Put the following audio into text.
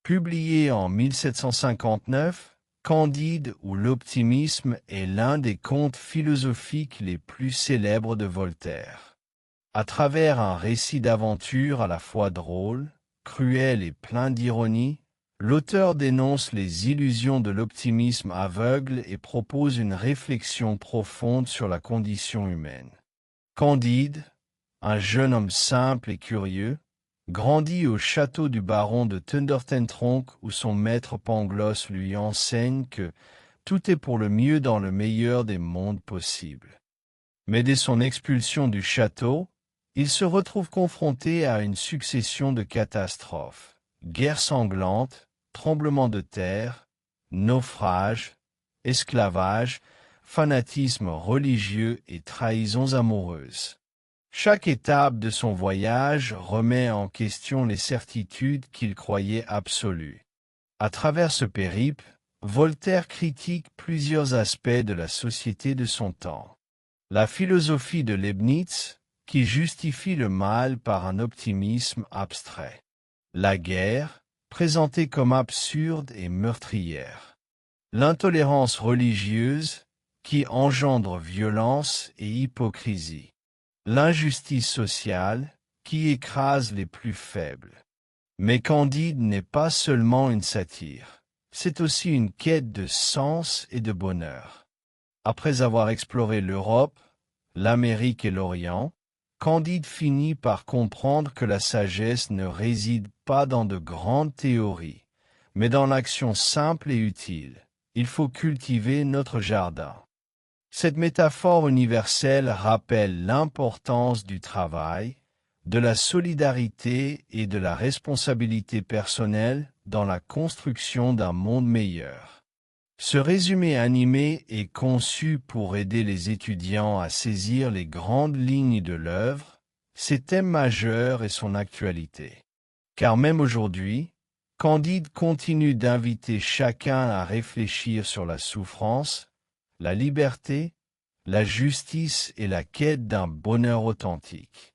Publié en 1759, Candide ou l'optimisme est l'un des contes philosophiques les plus célèbres de Voltaire. À travers un récit d'aventure à la fois drôle, cruel et plein d'ironie, l'auteur dénonce les illusions de l'optimisme aveugle et propose une réflexion profonde sur la condition humaine. Candide, un jeune homme simple et curieux, grandit au château du baron de Thundertentronckh où son maître Pangloss lui enseigne que tout est pour le mieux dans le meilleur des mondes possibles. Mais dès son expulsion du château, il se retrouve confronté à une succession de catastrophes, guerres sanglantes, tremblements de terre, naufrages, esclavage, fanatisme religieux et trahisons amoureuses. Chaque étape de son voyage remet en question les certitudes qu'il croyait absolues. À travers ce périple, Voltaire critique plusieurs aspects de la société de son temps. La philosophie de Leibniz, qui justifie le mal par un optimisme abstrait. La guerre, présentée comme absurde et meurtrière. L'intolérance religieuse, qui engendre violence et hypocrisie. L'injustice sociale, qui écrase les plus faibles. Mais Candide n'est pas seulement une satire, c'est aussi une quête de sens et de bonheur. Après avoir exploré l'Europe, l'Amérique et l'Orient, Candide finit par comprendre que la sagesse ne réside pas dans de grandes théories, mais dans l'action simple et utile. Il faut cultiver notre jardin. Cette métaphore universelle rappelle l'importance du travail, de la solidarité et de la responsabilité personnelle dans la construction d'un monde meilleur. Ce résumé animé est conçu pour aider les étudiants à saisir les grandes lignes de l'œuvre, ses thèmes majeurs et son actualité. Car même aujourd'hui, Candide continue d'inviter chacun à réfléchir sur la souffrance, la liberté, la justice et la quête d'un bonheur authentique.